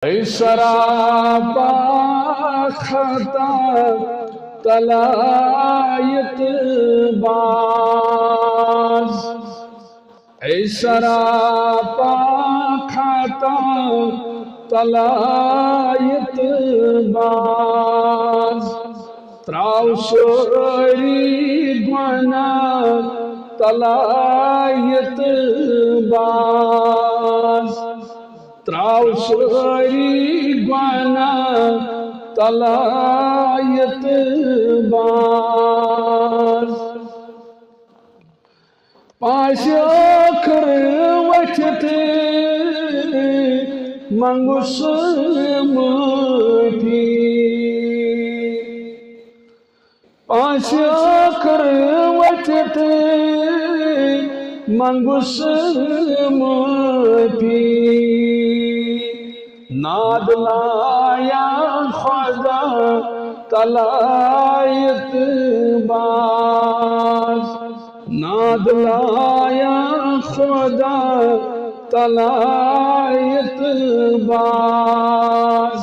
اے سراپا خطا طلایت باز، اے سراپا خطا طلایت باز، تراو سوری گناہ طلایت باز، تراو سوری گناہ طلایت باز، پاس آخر وقت منگس معافی، پاس آخر وقت منگس معافی، ناد لایا خدا طلایت باز، ناد لایا خدا طلایت باز،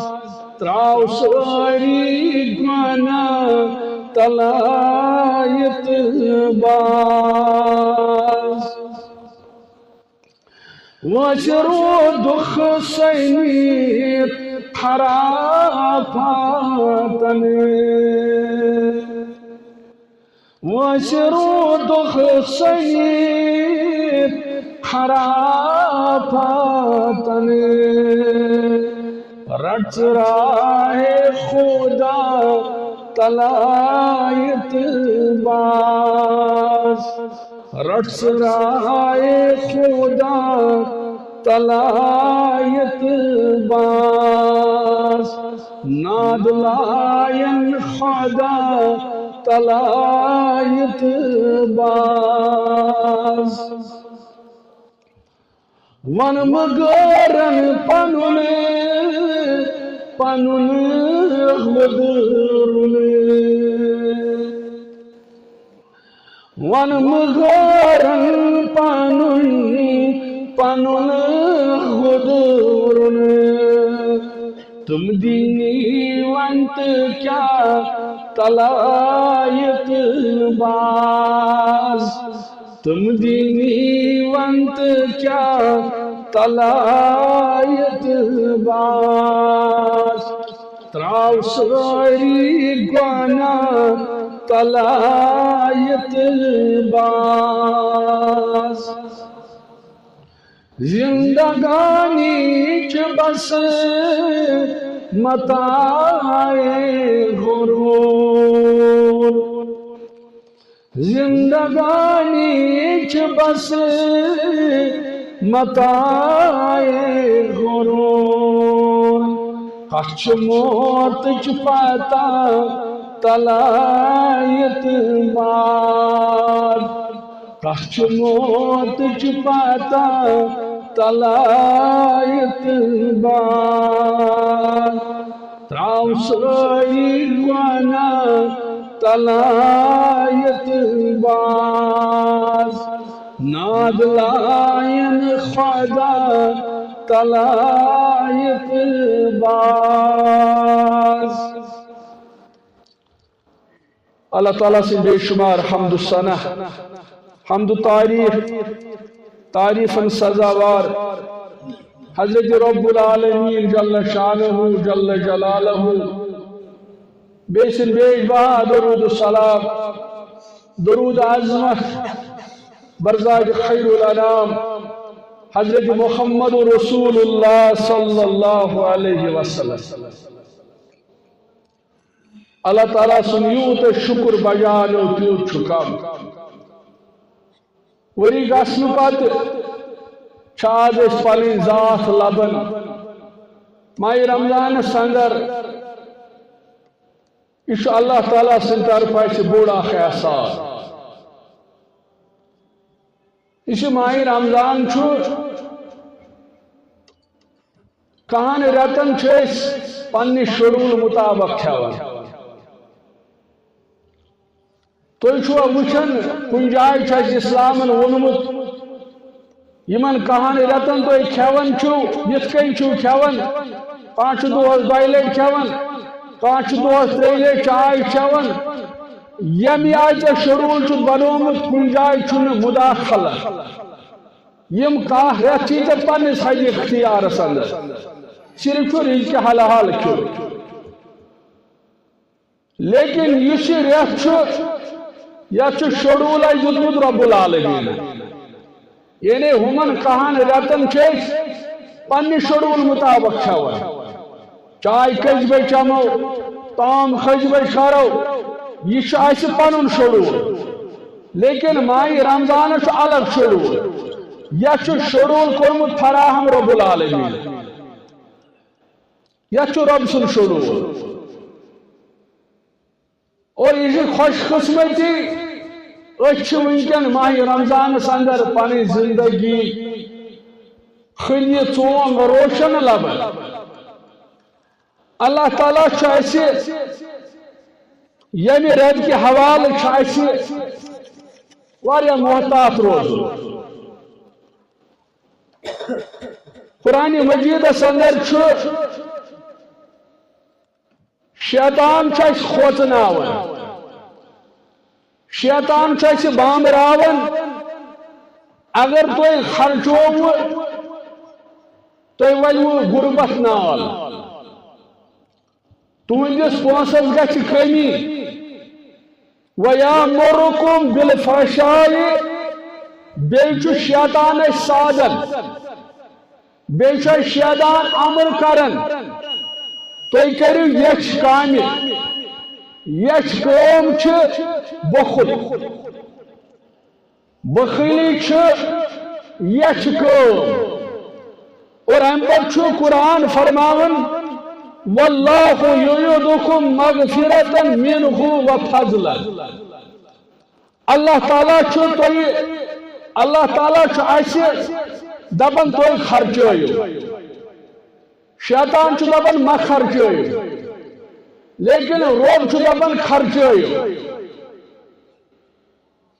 تراو سوری گناہ طلایت باز، وشرو دخ سینیت حرافاتن، وشرو دخ سینیت حرافاتن، رٹ راہ خدا طلایت باز، رٹ راہ خدا طلایت باز، ناد لائن خدا طلایت باز، ون مگرن پنن پنن غدرن، ون مگرن پنن پنن غدرن، تم دینی ونت کیا طلایت باز، تم دینی ونت کیا طلایت باز، تراو سوری گناہ طلایت باز، زندگانی چ بس متاع غرور، زندگانی چ بس متاع غرور، کچھ موت چ پتا طلایت باز، کچھ موت چ پتا طلایت باز، تراو سوری گناہ طلایت باز، ناد لائن خدا طلایت باز۔ اللہ تعالیٰ سے بے شمار حمد و ثنا، حمد و تعریفاً سزاوار حضرت رب العالمین جل شانہ جل جلالہ، بیسن بیش بہا درود السلام، درود عظمت برزاج خیر الانام حضرت محمد رسول اللہ صلی اللہ علیہ وسلم۔ اللہ تعالیٰ سن یوت شکر بجانو تیوت چھکام، وری گسن پت چھاز اس پلین ذات لبن، ماہ رمضان سندر یہ اللہ تعالیٰ سن طرف اس بوڑا احساس، یہ ماہ رمضان چھو کہان رتن چھس پنی شیڈول مطابق کھیوان، تو وچھن کن جائے چھس اسلامن ونمت یمن کہان رتن تو کھیون چھو یت کن چھو کھیون کان دہس 2 لٹ کھیوان کان دہس 3 لٹ چائے چیوان یم آیت شروع بنومت کن جائے مداخلہ یم کان ریت چیز پنس حج اختیارس اندر صرف رزق حلال کھیو لیکن یہ ریت یہ شیڈول دتمت رب العالمین یعنی ہمن کہان ریتن پنہ شیڈول مطابق کھیوان چائے کز بے چمو تام کز بے کرو یہ پن شیڈول لیکن ماہ رمضان الگ شیڈول یہ شیڈول کورمت فراہم رب العالمین یہ رب سن شیڈول اور یہ خوش قسمتی ونکن ماہ رمضان اندر پنی زندگی خلی ژوم روشن لبن اللہ تعالیٰ یمہ ریت کے حوالہ محتاط روز قرآن مجید اندر شیطان کھوژناون شیطان بامراون اگر تھی خرچو تھی ونو غربت نال تہندس پونسس گژھِ کمی وَيَأْمُرُكُمْ بِالْفَحْشَاءِ بیٚیہِ شیطان سادن بیٚیہِ شیطان امر کرن تُہۍ کٔرِو یچھ کامہِ یچھ کٲم چھِ بخل بخیلی چھِ یچھ کٲم اور امہِ پتہٕ چھُ قرآن فرماون واللہ یعیدکم مغفرتا منہ وفضلا اللہ تعالیٰ دپان تُہۍ خرچٲیِو شیطان دپان ما خرچٲیِو لیکن رب دپان خرچٲیِو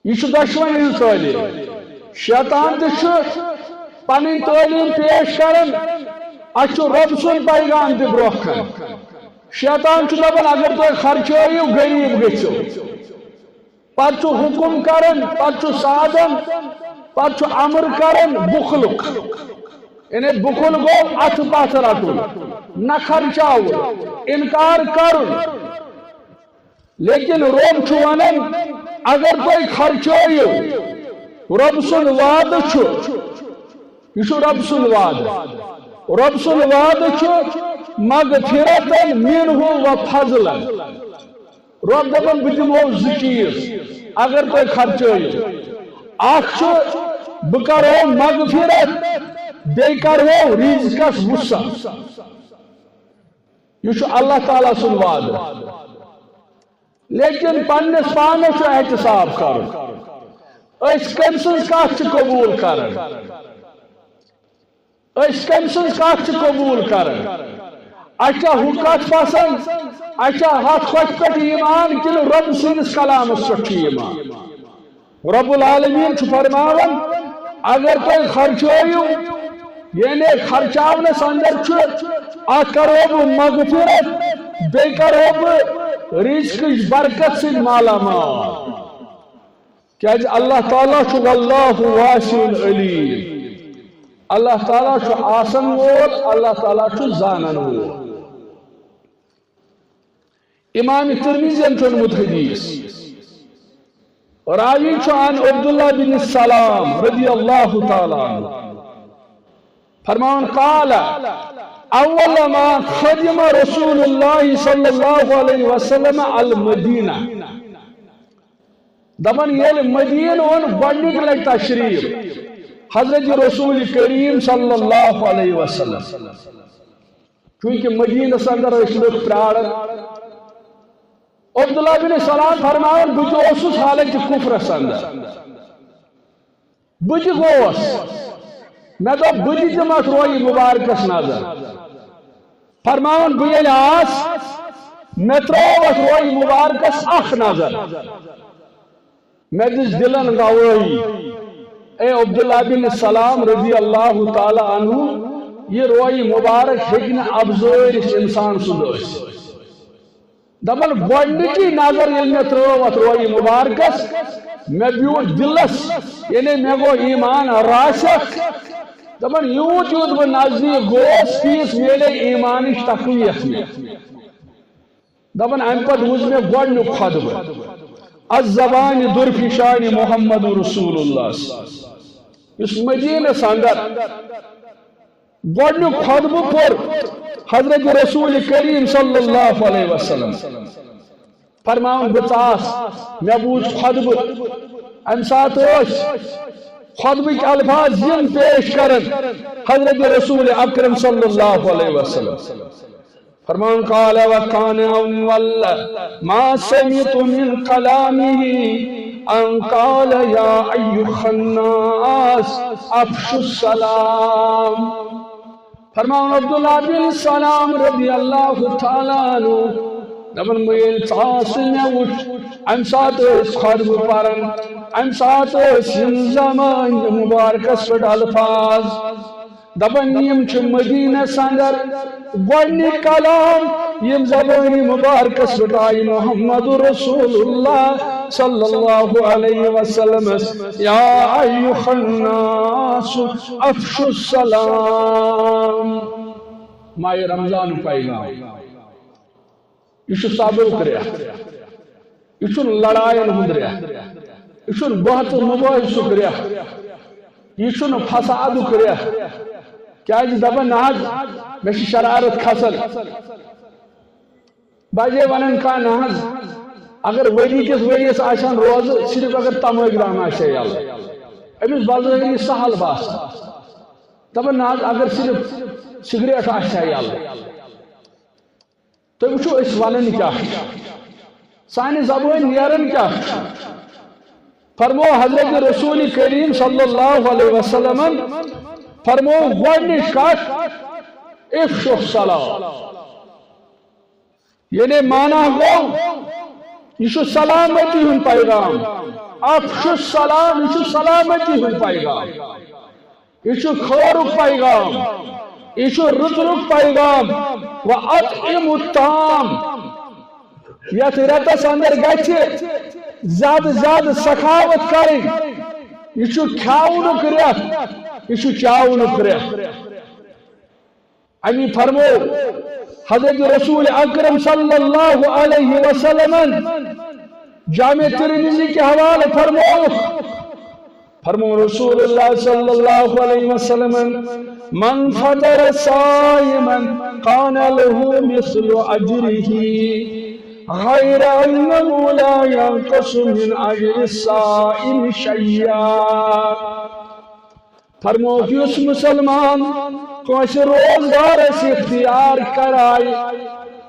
یہ دشوانی ہٕنٛز تعلیٖم شیطان تہِ پنٕنۍ تعلیٖم پیش کران اچھو رب سن پیغام تہ برونٛہہ کن شیطان دپان اگر تُہۍ خرچٲیِو غریب گژھِو پتہٕ چھُ حکم کران پتہٕ چھُ سادن پتہٕ چھُ امر کران بخلُک یعنی بخل گوٚو اتھ پتھ رٹُن نہ خرچاوُن انکار کرُن لیکن رب چھُ ونان اگر تُہۍ خرچٲیِو رب سُنٛد وعدٕ چھُ یہ چھُ رب سُنٛد وعدٕ رب سن وعدہ مغفرتا منہ وفضلا رب دپان بہ دمو زٕ چیز اگر تُہۍ خرچٲیِو اکھ بہ کرو مغفرت بیٚیہِ کرو رزقس وسع یہ اللہ تعالیٰ سن وعدہ لیکن پنس پانس احتساب کرُن أسۍ کٔمۍ سٕنٛز کتھ چھِ قبوٗل کران کم سن کت قبول کران اچھا ہُہ کت پسند اچھا ہتھ خوش پہ ایمان کن رب سندس کلامس پہ ایمان رب العالمین فرماون اگر تھی خرچٲیِو یعنی خرچاونس اندر ات کرو بہ مغفرت بیٚیہِ کرو بہ رزقٕچ برکت سۭتۍ مالا مال کیازِ اللہ تعالیٰ چھُ واللہ واسع علیم اللہ تعالیٰ چھُ آسن وول اللہ تعالیٰ چھُ زانن وول امام ترمذی چونمت حدیث راوی چھُ عن عبداللہ بن سلام رضی اللہ تعالیٰ عنہ فرمان قال اول ما خدم رسول اللہ صلی اللہ علیہ وسلم المدینہ دپان ییٚلہِ مدینہ اون گۄڈنِکہِ لٹہِ تشریف حضرت رسول کریم صلی اللہ علیہ وسلم چونکہ مدینہ اندر لوگ پرارن عبداللہ بن سلام فرماون بہت حالت کفرس اندر بہت گوس مے دپ بہت دمت روی مبارکس نظر فرماون بہ آس مے تروت روی مبارکس اخ نظر مے دس دلن گوٲہی اے عبداللہ بن سلام رضی اللہ تعالی عنہ یہ روئی مبارک ہیکن افزائش انسان سندس دپان گوڈنچی نظر یل میں ترو ات روئی مبارکس میں بیوٹ دلس یعنی میں گو ایمان راسخ دپان یوت یوت بہ نزدیک گوس تیس میلے ایمانش تقویت میں دپان ام پتہ وز میں گوڈنیک خطبہ الزبان درفشان محمد رسول اللہ اس مدینہ اندر گوڈنیک خطبہ پور حضرت رسول کریم صلی اللہ علیہ وسلم فرمان بتاس میں بوجھ خطبہ ام سات خطبہ الفاظ ین پیش کرن حضرت رسول اکرم صلی اللہ علیہ وسلم فرمان قال وکان والله ما سمعت من كلامه ان قال يا ايها الناس افشوا السلام فرمان عبداللہ بن سلام رضی اللہ تعالیٰ عنہ دپان میل ژاس مے وچھ ام سات خطبہ پرن ام سات زمان مبارکس پہ الفاظ دپان یم چھ مدینہ اندر گوڈنیک کلام یم زبان مبارکس پہ آئی محمد رسول اللہ صلی اللہ علیہ وسلم یا ایھا الناس افشوا السلام ماہ رمضان پیغام یہ صبر ریا یہ لڑائن ہند ریا یہ بحث مباحثک ریا یہ فسادک ریا کیا دپان نہ میں شرارت کھسن بجے ونان کھانا نہ اگر وری کس ورس آسان روز صرف اگر تمغرام آسے یل امس بظاہر سہل باس دپان نہ اگر صرف سگریٹ آسے یل تو وچھو اس ونان کیا سانہ زبان نیران کیا فرمو حضرت رسول کریم صلی اللہ علیہ وسلم فرمو گوڈنچ کت افشوا السلام یعنی مانا گو یہ سلامتی ہند پیغام افشوا السلام یہ سلامتی ہند پیغام یہ خورک پیغام یہ رتنک پیغام واطعموا الطعام یت رتس اندر گچھ زیادہ زیادہ سخاوت کریں یہ کھاونک ریت یہ چاونک ریت امی فرمو حضرت رسول اکرم صلی اللہ علیہ وسلم جامع ترمذی کے حوالے فرمو رسول اللہ صلی اللہ علیہ وسلم من فطر صائما کان له مثل اجرہ غیر انه لا ينقص من اجر الصائم شیئا فرمو کہ اس مسلمان کوئی روزدار سے اختیار کرائی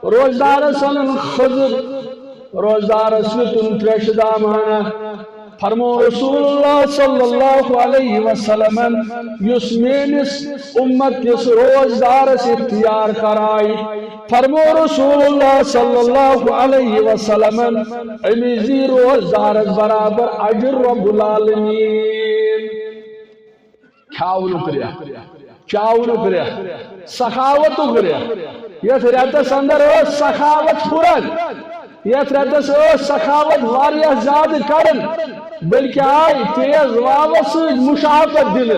روزدار سنن خضر روزدار سنتن تریش دامانا فرمو رسول اللہ صلی اللہ علیہ وسلم یس مینس امت کس روزدار سے اختیار کرائی فرمو رسول اللہ صلی اللہ علیہ وسلم امیزی روزدار برابر اجر رب العالمین کھاونک ریا چاونک ریا سخاوتک ریا یت ریتس اندر سخاوت پورن یت ریتس سخاوت واریاہ زیادہ کرن بلکہ آئی تیز واوس مشاقت دل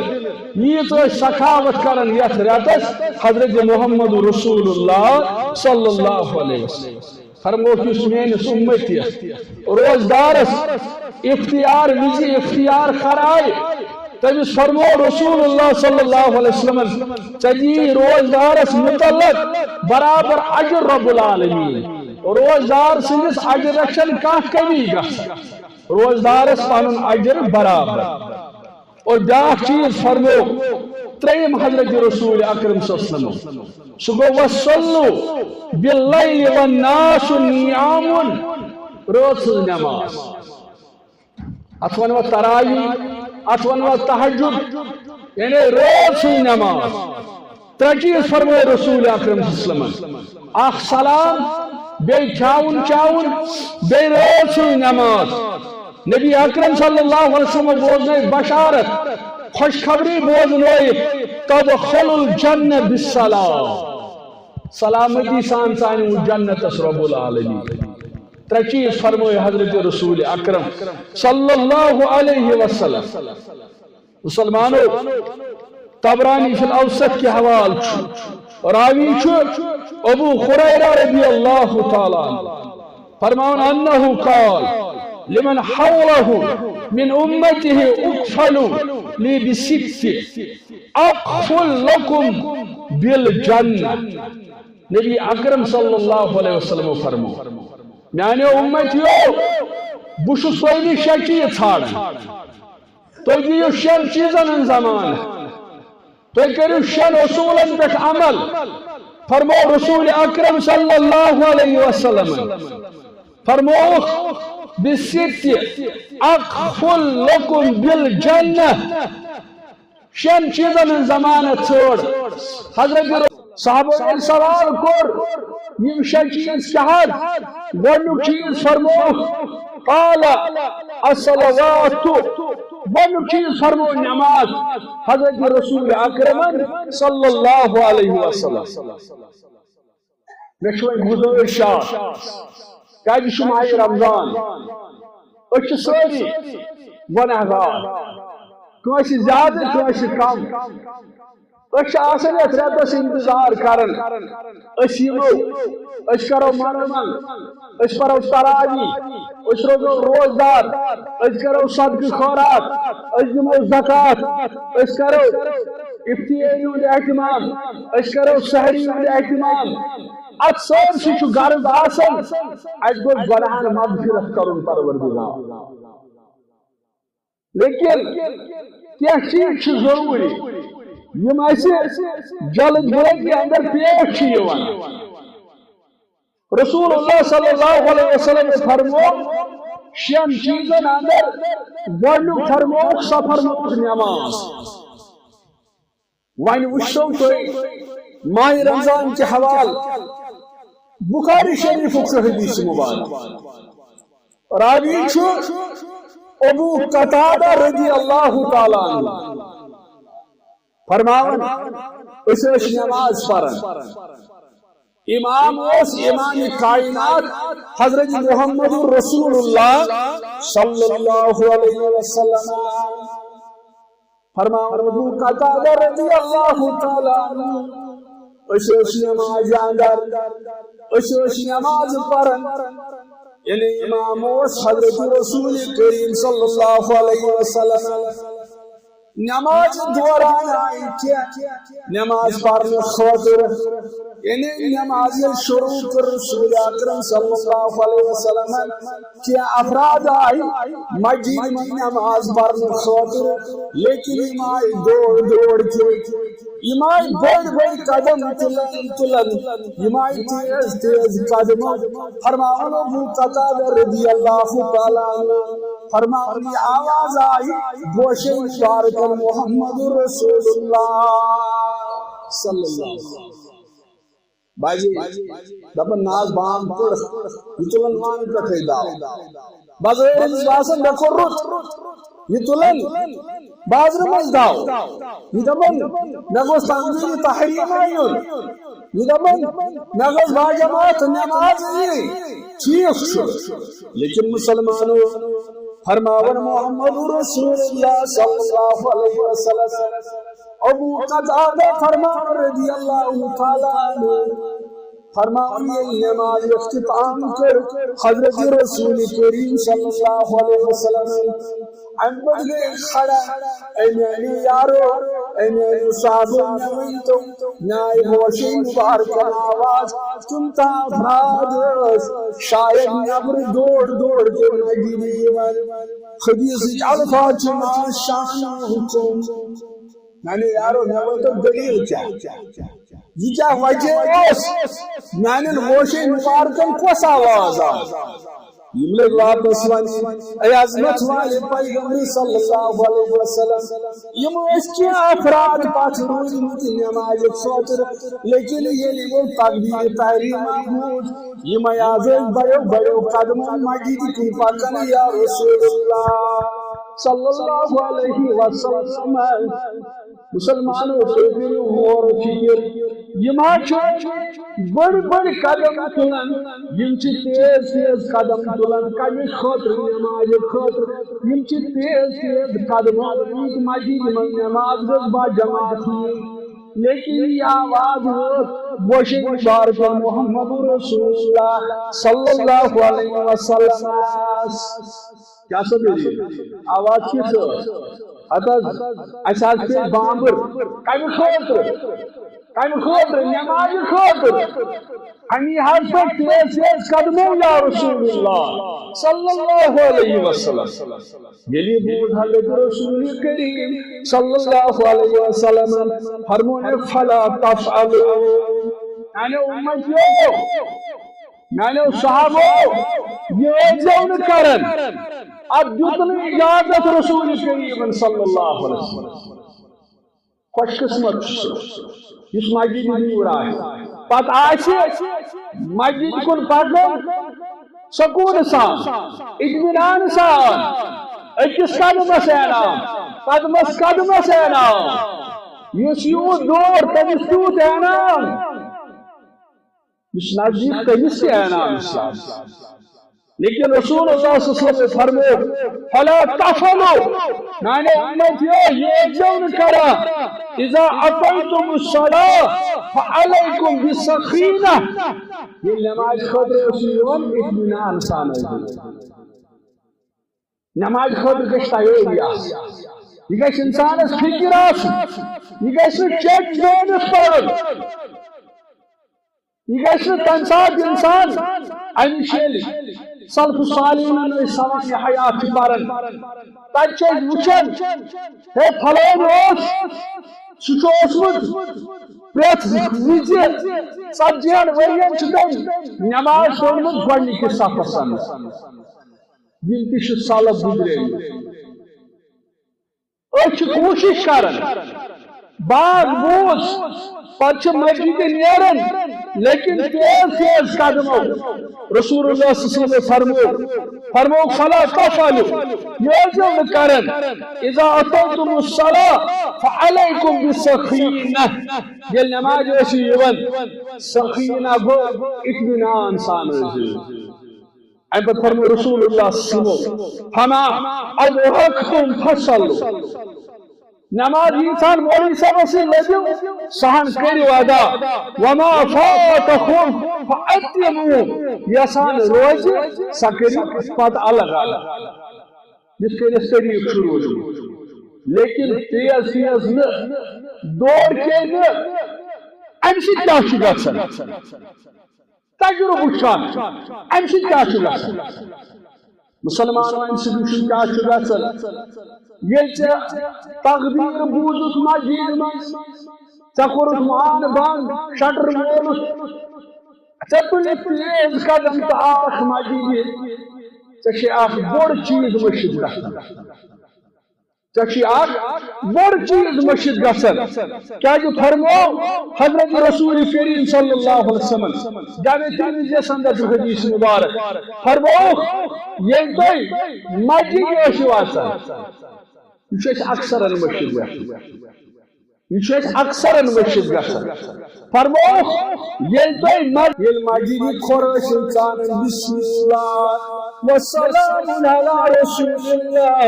یہ تو سخاوت کرن یت ریتس حضرت محمد رسول اللہ صلی اللہ علیہ وسلم فرمو کہ اس میانس امتی روزدارس اختیار وزی اختیار خرائی تمس فرمو رسول اللہ صلی اللہ علیہ وسلم چجی روزدارس متعلق برابر اجر رب العالمین روزدار سنس اجر رکشن کانہ کمی گس روزدارس پنن اجر برابر اور بیاکھ چیز فرمو تریم حضرت رسول اکرم صلی اللہ علیہ وسلم سگو وصلو باللیل والناس نیام روز نماز اتوان و تراوی اتوان و تحجد یعنی روز نماز ترچیز فرمائے رسول اکرم صلی اللہ علیہ وسلم اخ سلام بے چاون بے روز نماز نبی اکرم صلی اللہ علیہ وسلم بوزنے بشارت خوشخبری بوزنے تدخل الجنة بالسلام سلامتی سان سانی جنت رب العالمین ترے چیز فرمائے حضرت رسول اکرم صلی اللہ علیہ وسلم مسلمانوں طبرانی فی الاوسط کے حوال راوی ابو خریرہ رضی اللہ تعالی فرماؤن انہو قال لمن حوله من امته اقفلوا لي بست اقفل لكم بالجنة نبی اکرم صلی اللہ علیہ وسلم فرمو میانے امتیو بشو سوئنی شکی ژھانڈان تو دیو شن چیزن زمان تو کرو شن اصولن پہ عمل فرمو رسول اکرم صلی اللہ علیہ وسلم فرمو بست اقفل لکم بالجنہ شن چیزن زمان چھوڑ حضرت صحابہ سوال کر یہ چیز شہاد گوڑنو چیز فرمو قال الصلوات گوڑنو چیز فرمو نماز حضرت رسول اکرم صلی اللہ علیہ وسلم مشوئی گزارشات کہ شمائی رمضان اچھ سوری گناہگار کونسی زیادہ کونسی کم اچھ آسن اتراتس انتظار کرن اس یمو اس کرو مرمن اس پرو تراوی اس روزو روزدار اس کرو صدق خورات اس دمو زکات اس کرو افطاری و اہتمام اس کرو سحری و اہتمام اکثر سے غرض آسن اس کو گناہن مغفرت کرن پروردگار لیکن کیا چیز ضروری یہ جلد بلد کے اندر پیش رسول اللہ صلی اللہ علیہ وسلم فرمو شن چیزن اندر گوڑنو فرمو سفر نماز وائن وشتو تو ماہ رمضان کے حوال بخاری شریف سے حدیث مبارک راوی ابو قتادہ رضی اللہ تعالیٰ عنہ فرماون اس نماز پڑھن امام اس امام کائنات حضرت محمد رسول اللہ صلی اللہ علیہ وسلم فرماون ابو قتادہ رضی اللہ تعالی عنہ اس نماز اندر اس نماز پڑھن یعنی امام اس حضرت رسول کریم صلی اللہ علیہ وسلم نماز دوران آئی کیا نماز پڑھنے خاطر یعنی نماز شروع کر رسول اکرم صلی اللہ علیہ وسلم کیا افراد آئی مسجد میں نماز پڑھنے خاطر لیکن امائی دوڑ کے امائی بڑھ قدم تلن امائی تیز قدم فرماؤن ابو قتادہ رضی اللہ تعالیٰ عنہ فرماؤن آواز آئی گوشے مبارک محمد رسول اللہ صلی اللہ علیہ وسلم باجی دپن ناز بام پڑھ یہ تلن وان کٹھے داو بازر باسن دکھو رت یہ تلن بازر مز داو یہ دپن نگوز تنظیر تحریم آئیون یہ دپن نگوز باجماعت نماز یہ چیخ شو لیکن مسلمانوں فرماون محمد رسول اللہ صلی اللہ علیہ وسلم ابو قتادہ فرمان رضی اللہ تعالیٰ عنہ فرمان یہ نماز اختتام کر حضرت رسول کریم صلی اللہ علیہ وسلم احمد نے کھڑا اے میانی یارو اے میانی صحابوں نوین تو نائی ہوشی مبارک آواز تم تا افراد شاید نبر دوڑ کے نگیری خبیص الفاظ ما شان حکم میں نے یارو نبر تو دلیل کیا یہ کیا وجہ اس میں نے ہوشی مبارکن کس آواز یہ لوگ واپس وانی اے عظمت والے پیغمبر صلی اللہ علیہ وسلم یہ اس کے افراد پاس روز مجھے نماز سوچر لیکن یہ لوگ تکبیر تحریم محمود یہ میازن بڑے قدموں مجید کی پاکن یا رسول اللہ صلی اللہ علیہ وسلم مسلمانوں سوچیں غور و فکر یہ بڑی بڑی قدم تلان یم تیز تیز قدم تلان کمی خاطر نماز خاطر یم تیز تیز قدم مسجد میں نماز با جماعت لیکن یہ آواز وشن بارک محمد رسول اللہ صلی اللہ علیہ وسلم کیا سمجھے آواز کی اساس پہ بامبر کمی خاطر نماز خاطر ہمیں ہر پر تیز تیز قدموں یا رسول اللہ صلی اللہ علیہ وسلم یلی بود حضرت رسول کریم صلی اللہ علیہ وسلم فرمونے فلا تفعلوا یعنی امتیوں یعنی صحابوں یہ جون کرن اب جتنی اجازت رسول کریم صلی اللہ علیہ وسلم خوش قسمت اس مسجد دور آئے پتہ آئے مسجد کن پڑھن سکون سان اطمینان سان اکس قدمس انعام قدمس انعام اس یوت دور تمس تیوت انعام اس نزدیک تمس انعام لیکن رسول اللہ صلی اللہ علیہ وسلم فرمائے فلا تفعلوا یعنی امتیوں یہ جون کرا اذا اطیتم الصلاة فعلیکم بالسخینہ یہ نماز خاطر رسول اطمینان سان نماز خاطر گشت تیاری یہ گھس انسانس فکر یہ گھس چیک دونس پڑھن یہ گھس تمہ سات انسان انشیل سلف صالحین سبق حیات پرن تچ وچن ہے پھلون سوچمت پریت وز ژتجی ورین تم نماز پڑھمت گۄڈنِکِس صفس یم تہ سلف گزرے کوشش کرن باغ بوز پتہ مسجد نیرن لیکن تیز تیز قدموں رسول اللہ صلی اللہ علیہ وسلم فرمو فلا تفعلوا یہ کرن اذا اطعتم الصلاة فعلیکم بالسخینہ یہ نماز ایسی یون سخینہ گو اطمینان سان ام پتہ فرمو رسول اللہ صلی اللہ علیہ وسلم فما ادرکتم فصلوا نماز انسان مولی صاحب سے لگو سہن کرو ادا وما فاتکم فاتموا یسان روز سکری پت الگ الگ جس کے لیے طریق شروع ہو لیکن تیز تیز نہ دوڑ کے نہ ام سے کیا چھ گژھان تجربہ چھ ام سے کیا چھ گژھان مسلمان انسٹیٹیوشن کیا چھ گژھان یہ تقدیر بوزت مسجد مز ثقورت مان بند شٹر مولت ثل تیز قدم تو آخ مسجد ثھ بوڑ چیز مشد بوڑ چیز مشد گھن کیا فرمو حضرت رسول کریم صلی اللہ علیہ وسلم جامع ترمذی اندر حدیث مبارک فرمو یہ تھی مسجد آسان یہ اکثر مشد یہ اکثر مشد گھن فرمو یل مسجد کھورس انسان بسم اللہ والسلام علی رسول اللہ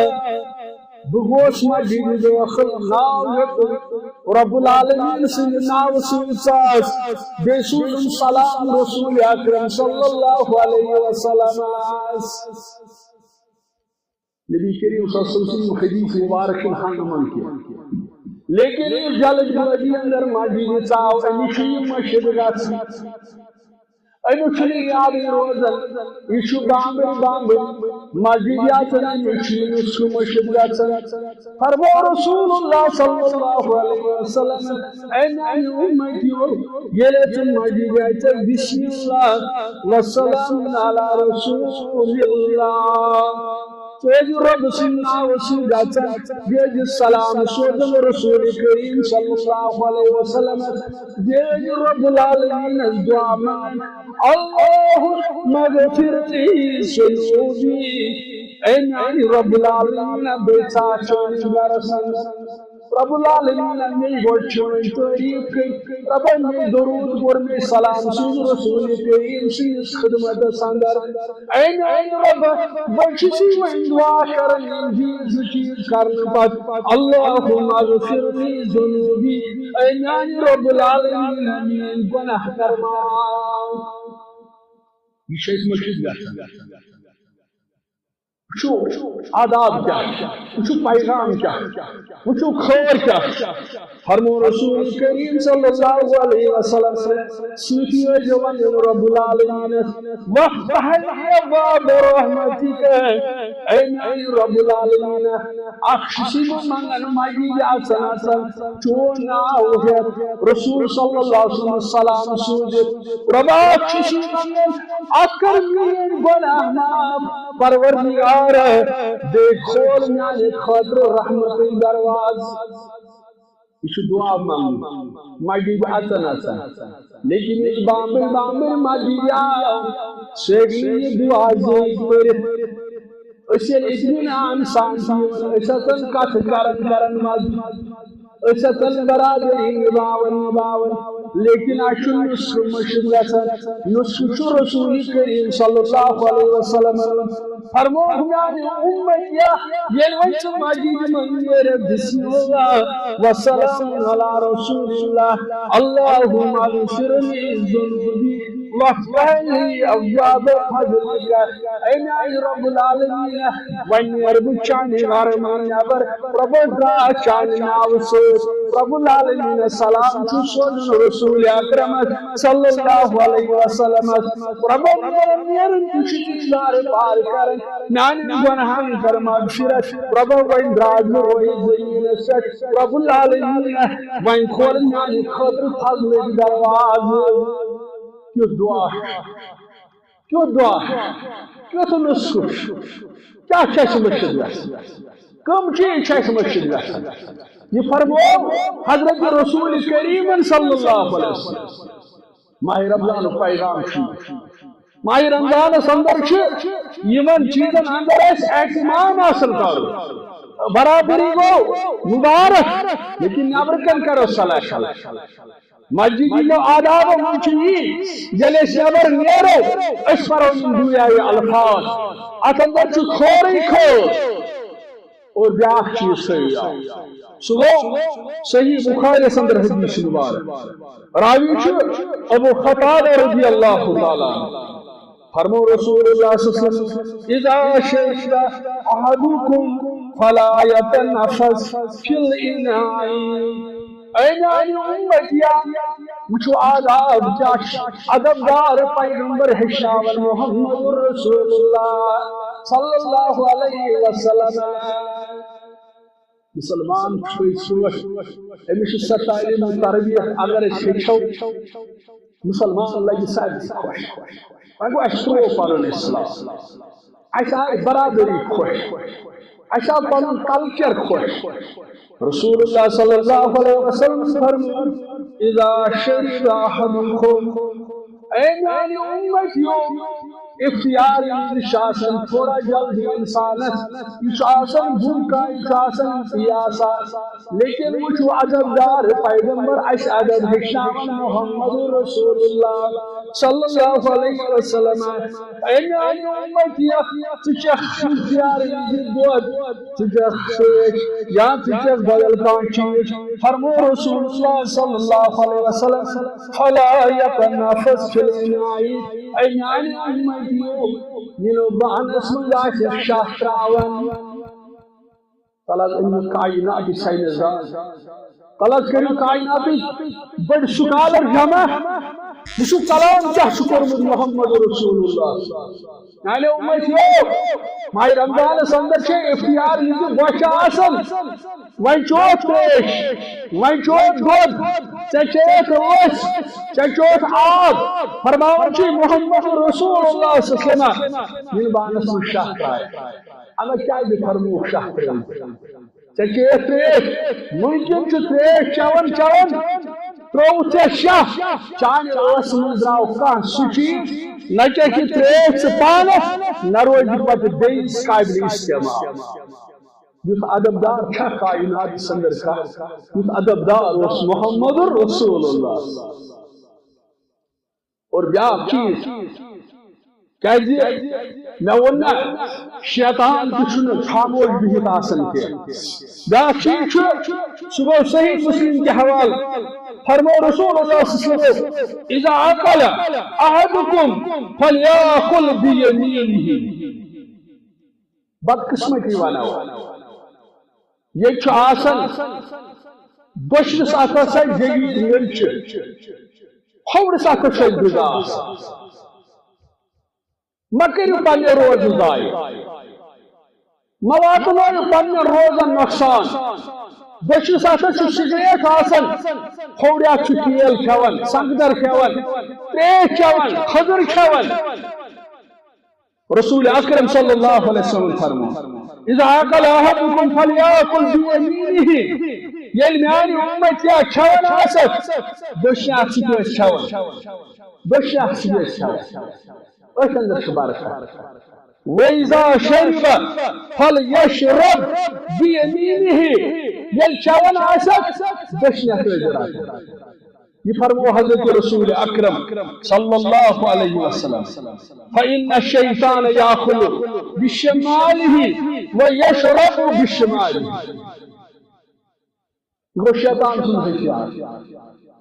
بگوش مسجد داخل ناو رب العالمین سن ناو ساس بسم سلام رسول اکرم صلی اللہ علیہ وسلم نبی کریم صلی اللہ علیہ وسلم حدیث مبارک ہنگمن کیا لیکن اس جلد جلدی اندر مسجد چاو انشی مشد گھن انشی یاد روزن ایشو بامبر مسجد یاتن انشی نسو مشد گھن فرمو رسول اللہ صلی اللہ علیہ وسلم این امتیو یلیتن مسجد یاتن بسم اللہ والسلام علی رسول اللہ تیج رب سننا وسیع جاتا تیج السلام سوزن رسول کریم صلی اللہ علیہ وسلم تیج رب العالمین دعا من اللہم اغفر لی ذنوبی اے میری رب العالمین بیچا چونی برسن رب العالمین میں گوچھویں تعریف کی رب میں درود کور میں سلام سوز رسول کریم سیز خدمت سندر این رب بچسی وین دعا کرن انجیز چیز کرن پت اللہم اغفر لی ذنوبی این رب العالمین من گناہ کرمان یہ شیخ مشید گاتا وچو آداب کیا وچو پیغام کیا وچو خبر کیا فرمو رسول کریم صلی اللہ علیہ وسلم سیٹی جوان رب العالمین وفتح ابواب رحمتک اے رب العالمین اخشی من مجید حسن چون ناو رسول صلی اللہ علیہ وسلم سوجد رب اخشی من اکر من گناہ نام پروردگار دیکھول میانے خاطر رحمت درواز یہ دعا مانگ مجید حسن لیکن اس بامبر مجید سیگی دعا زید پر اسے اطمینان سانسی اسے کت کرن مجید اسے برادری نباون لیکن اشن نسخ مشد نسخ رسول کریم صلی اللہ علیہ وسلم فرمو میانے امتیا یلوچ مجید منیر بسم اللہ وسلام علی رسول اللہ اللہم اغفر لی ذنوبی وافتح لی ابواب فضلک اے رب العالمین ونیر بچانے غرمان نبر رب کا چانے ناوسو رب العالمین سلام چوسون رسول اکرم صلی اللہ علیہ وسلم رب العالمین تشکر دار پار کرن نانی گناہان کر مغفرت رب وین دراز میں روئی زمین سچ رب العالمین وین کھول نانی خطر فضل درواز کیوں دعا کیوں دعا کیوں تو نسخ کیا چیز مشکل کم چیز چیز مشکل یہ فرمو حضرت رسول کریم صلی اللہ علیہ وسلم ماہ رمضان پیغام چھ ماہ رمضان اندر یمن چیزن اندر اہتمام حاصل کرو برابری گو مبارک لیکن نبر کن کرو صلاح مسجد میں آداب منچی جلے نبر نیرو اس پر دنیا الفاظ اتندر چھ کھوری کھو اور بیاکھ چیز صحیح سگو صحیح بخاری سندر حدیث مبارک راوی چھ ابو قتادہ رضی اللہ تعالی فرمو رسول اللہ صلی اللہ علیہ وسلم اذا شرب احدکم فلا يتنفس فی الاناء اینانی امتیا وچو آداب جاش ادبدار پیغمبر حشاول محمد رسول اللہ صلی اللہ علیہ وسلم مسلمان چھوئی سوش امیش ستائلیم و تربیت اگر شکشو مسلمان لگی سادی خوش اگو اشترو پرن اسلام ایسا برادری خوش ایسا پرن کلچر خوش رسول اللہ صلی اللہ علیہ وسلم فرمو اذا شرب احدکم اے میانی امتیو اختیاری شاسن تھوڑا جلدی انسانت شاسن بھوکا شاسن پیاسا لیکن وچو عذابدار پیغمبر اس عدد حشام محمد رسول اللہ صلی اللہ علیہ وسلم این امتی تچخ اختیاری بود تچخ شیش یا تچخ بدل کانچیش فرمو رسول اللہ صلی اللہ علیہ وسلم فلا یتنفس فی الانائی این امتی نینو بہن اسم اللہ سے شاہ تراون طلب ان کائنات سائنسدان طلب کرو کائنات بڑ سکالر جمع وشو کلام کیا شکر محمد رسول اللہ نالے امتیو ماہ رمضان سندر چھے اختیار لیجو بچہ آسن وائن چوت تریش وائن چوت گود چچوت روش چچوت آب فرماون چھے محمد رسول اللہ صلی اللہ علیہ وسلم من بانس من شاہ کرائے اما کیا بھی فرمو شاہ کرائے چچوت تریش ممکن چھو تریش چون چون تروت شاہ چانے راس من دراو کان سچی نچے کی تریش پانس نروج پت بیس قابل استعمال یُس ادبدار چھا کائنات سندر کا یُس ادبدار اس محمد رسول اللہ اور بیاکھ چیز کیازِ میں ون شیطان تہ خاموش بہت آسان کی بیاکھ چیز سہ گو صحیح مسلم کے حوالہ فرمو رسول اللہ صلی اللہ علیہ وسلم اذا اکل احدکم فلیاکل بیمینہ بدقسمتی والا یہ آسان دشنس اتھس جگی میل کھوڑس اتھس غذا مہ کرو پنہ روز ضائع مہ واتنو پنہ روزن نقصان دشنس اتھس سگریٹ آسان کھوڑیا تیل کھیوان سنگدر کھیوان تریش چیوان کھجر کھیوان رسول اکرم صلی اللہ علیہ وسلم فرمو اذا اکل احدکم فلیاکل بیمینہ یل میانی امت یا کھیوان آسک دشنی اتھ سۭتۍ کھیوان دشنی اتھ سۭتۍ کھیوان أتھ اندر چھ برکت وإذا شرب فليشرب بيمينه یل چیوان آسک دشنی اتھ یہ فرمو حضرت رسول اکرم صلی اللہ علیہ وسلم فإن الشیطان یاکل بشمالہ ویشرب بشمالہ گو شیطان سن ہتھیار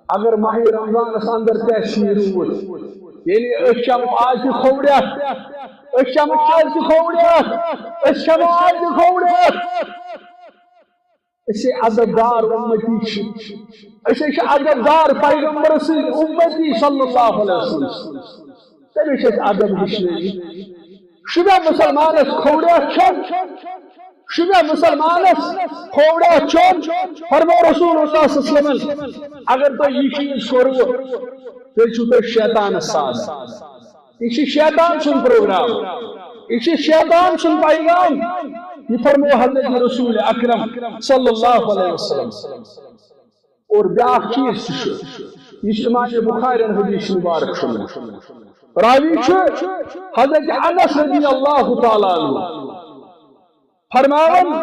اگر ماہ رمضان اندر تحصیل روز یعنی اس چمو آج کھوڑیت اس چمو آج کھوڑیت اس چمو آج کھوڑیت اسے ادبدار امتی اسے ادبدار پیغمبر سے امتی صلی اللہ علیہ وسلم تبھی سے ادب ہشنے شبہ مسلمانس کھوڑیا چھن شبہ مسلمانس کھوڑیا چھن فرمو رسول اللہ صلی اللہ علیہ وسلم اگر تو یہ چیز کرو تو چھو شیطان ساز یہ شیطان سن پروگرام یہ شیطان سن پیغام یہ فرمو حضرت رسول اکرم صلی اللہ علیہ وسلم اور بیاکھ چیز یہ امام بخاری حدیث مبارک شنو راوی حضرت انس رضی اللہ تعالی عنہ فرماون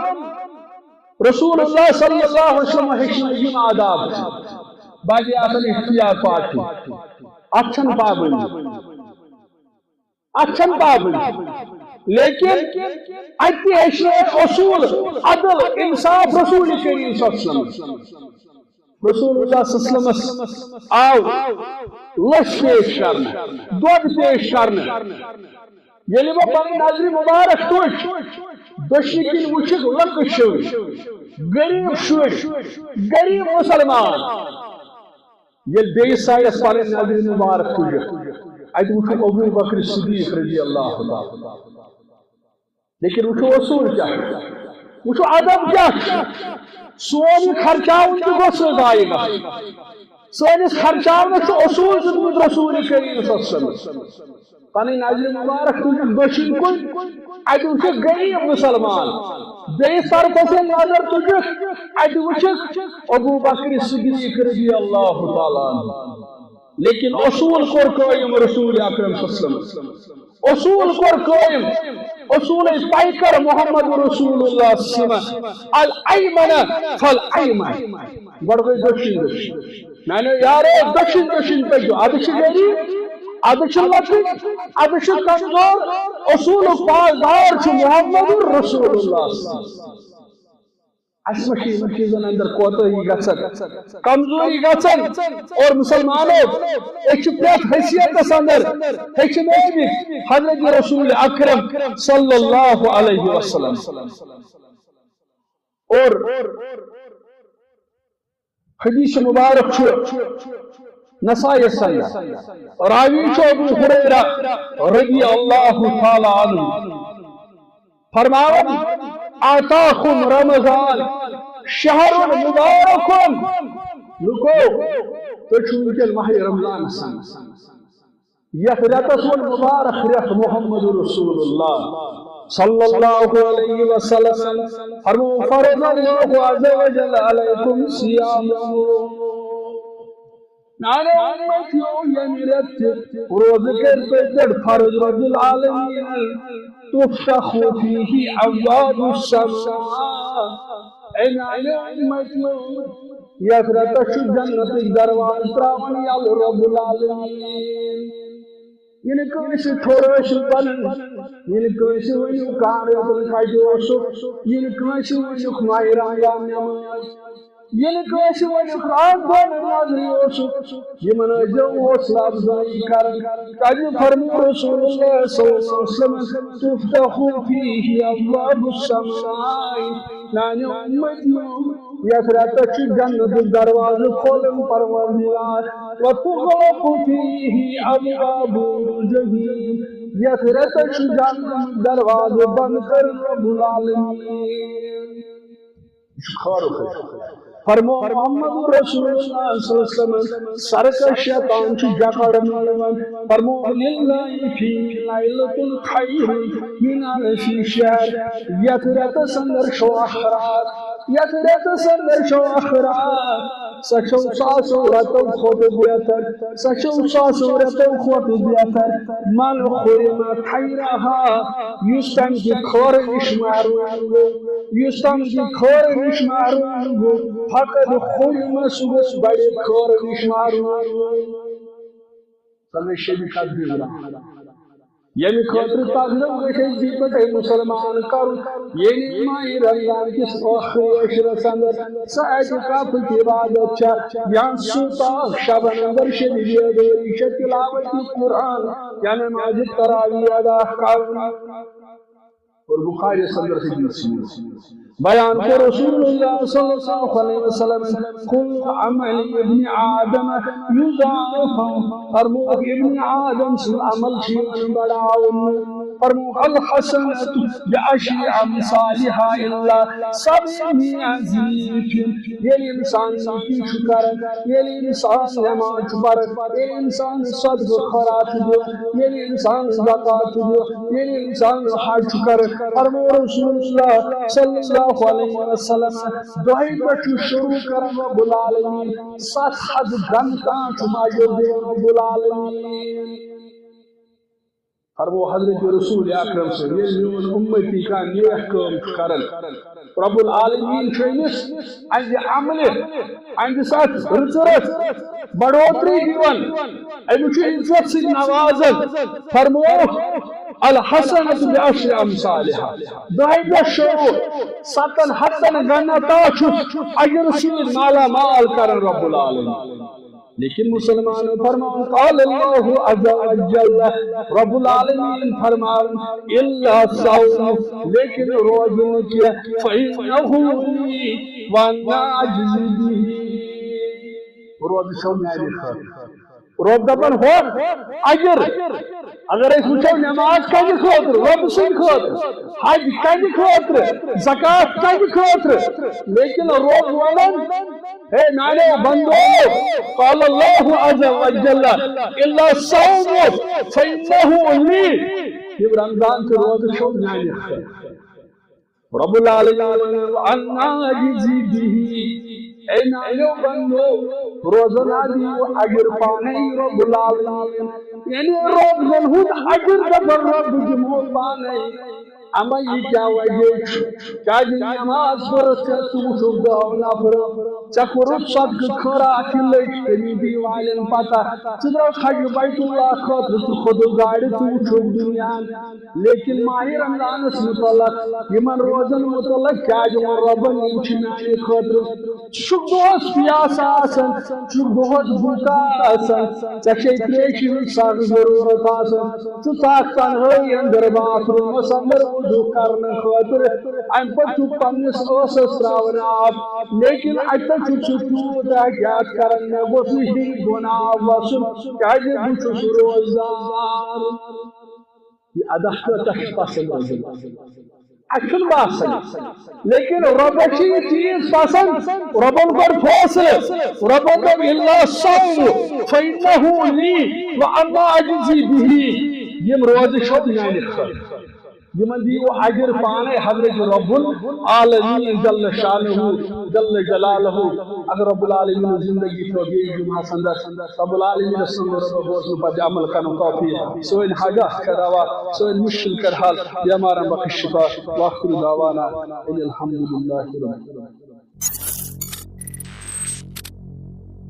رسول اللہ صلی اللہ علیہ وسلم ہیچ آداب باقی آسن اختیار پاتی اچھن پابند لیکن اتی اصول عدل انصاف رسول کریم صلی اللہ علیہ وسلم رسول اللہ صلی اللہ علیہ وسلم آو لش پیش کرنا دودھ پیش کرنا یلی وہ پنی نظر مبارک توش دشنی کن وچک لک شوی غریب شوی غریب مسلمان یل بیس سائیس پنی نظر مبارک توش ات وچک ابو بکر صدیق رضی اللہ تعالی لیکن وچو اصول کیا وچو ادب کیا سون خرچاون تو گوس ضائع گا سونس خرچاون تو اصول ضرورت رسول کریم صلی اللہ علیہ وسلم پنی نظر مبارک تجھ دشن کن ات وچک غریب مسلمان بیس طرف سے نظر تجھ ات وچک ابو بکر صدیق رضی اللہ تعالی عنہ لیکن اصول کور قائم رسول اکرم صلی اللہ علیہ وسلم اصول کور قائم اصول پیکر محمد رسول اللہ صلی اللہ علیہ وسلم الایمن فالایمن بڑھ گئی دشن میں نے یار دشن پہ جو ادش گری ادش لکھ ادش کمزور اصول پاسدار چھ محمد رسول اللہ صلی اللہ علیہ وسلم اسمشی چیزن اندر کوتاہی گژھن کمزوری گژھن اور مسلمانوں ایک پریت حیثیت اندر ہیچنٲوِتھ حضرت رسول اکرم صلی اللہ علیہ وسلم اور حدیث مبارک چھو نسائی سنگ راوی چھو ابو ہریرہ رضی اللہ تعالی عنہ فرماون آتاکم رمضان شہر مبارک لکو تو چھوٹل ماہ رمضان سن یک رتس مبارک رت محمد رسول اللہ صلی اللہ علیہ وسلم فرمو فرض اللہ عز و جل علیکم صیام نانے امتیو یمیرت روز کرتے فرض رب العالمین تفتح فیہ ابواب السماء اے نانے امتیو یکرتش جنت درواز تراون یا رب العالمین یعنی کسی تھوڑش بنن یعنی کسی ونیو کاریتن کجوسو یعنی کسی ونیو مائران یا نماز یعنی کسی ونیو رات بن نظری اوسو یہ مناجو حوصلہ افزائی کرن کجو فرمی رسول اللہ صلی اللہ علیہ وسلم تفتح فیہ ابواب السماء نانی امتیو یکرتش جنت دروازہ کھولن پروردگار وتغلق فیہ ابواب الجحیم یکرتش جنت دروازہ بند کر رب العالمین فرمو محمد رسول اللہ صلی اللہ علیہ وسلم سرک شیطان چی جکڑ ملون فرمو للہ فی لیلت الخیر من الفی شہر یکرت سندر شو اخرات یکرت سندر شو اخرات سشو ساسو رتو خود بیتر سشو ساسو رتو خود بیتر من خورم خیرها یستم کی کھور اشمارو یستم کی کھور اشمارو فقد خورم سبس بڑے کھور اشمارو صلی شبی قد بیورا یعنی خاطر تغلب گشے دیپت مسلمان کرو یعنی مائی رمضان کس آخری عشر سندر سعید کاف کی عبادت چا یہاں سوتا شب اندر شدید دوری تلاوت قرآن یعنی ماجد تراوی ادا کرنا اور بخاری سندر سے جنسی بیان کو رسول اللہ صلی اللہ علیہ وسلم کل عمل ابن آدم یضاعف فرمو ابن آدم سے عمل شیئن بڑاؤن فرمو الحسنت بعشر امثالها الا 700 ضعف یہ انسان کی شکر یہ انسان نماز پر یہ انسان صدقہ خیرات دو یہ انسان زکات دو یہ انسان حج کر فرمو رسول اللہ صلی اللہ علیہ وسلم دعائی پر شروع کرم رب العالمین 7 گھنٹہ چماجو دے رب العالمین فرمو حضرت رسول اکرم صلی اللہ علیہ وسلم امتی کا نیح کام کرن رب العالمین چینس عند عمل عند ساتھ رزرت بڑوتری دیون ایمچو عزت سے نوازن فرمو الحسنت بعشر امثالها دعائی پر شروع 7 گھنٹہ اجر سے مالا مال کرن رب العالمین لیکن مسلمان فرمان قال اللہ عز وجل رب العالمین فرمان الا صوم لیکن روزن کیا فإنه لی وانا عجزی بھی روز شو میری خاطر روز دبن ہو اجر اگر اس وچھو نماز کج خاطر رب سن خاطر حج کج خاطر زکات کج خاطر لیکن روز ولن اے میانے بندو قال اللہ عز وجل الا الصوم فإنه لی یہ رمضان کے روز شو میانے رب العالمین وانا عجزی بھی اے میانے بندو روزنا دیو اجر پانے رب العالمین یعنی روز منہود اجر دبر رب جمہور پانے اما یہ کیا وجہ کیا جن نماز فرس کا سوچو دعونا پر چکر صدق کھرا کلش تمی دیوالن پتا چدر خج بیت اللہ خاطر تو خود گاڑی سوچو دنیا لیکن ماہی رمضان اس مطلق یمن روزن مطلق کیا جو ربن امچنانی خاطر چک بہت پیاس آسن چک بہت بھوکا آسن چکشی تریشی ساگ ضرورت آسن چو ساکتان ہوئی اندر باترون مسندر وضو کرنے خاطر ام پر تو پنس اوسس راون آپ لیکن اتا چھو یاد کرنے وسیحی گناہ وسن کہجے بچو روزدار یہ ادھکتش پسند اچھن باسن لیکن رب کی چیز پسند ربن پر فیصل ربن پر اللہ الصوم فإنه لی وانا عجزی بھی یہ روز شد یعنی خیر یمن دی وہ اجر پانے حضرت رب العالمین جل شانہ جل جلالہ اگر رب العالمین زندگی تو گئی جمعہ سندر رب العالمین سندر رب بوزن پر عمل کرنے توفیق سوئن حاجہ کراوا سوئن مشکل کر حال بیمارا بخش شفا واخر دعوانا ان الحمدللہ رب العالمین.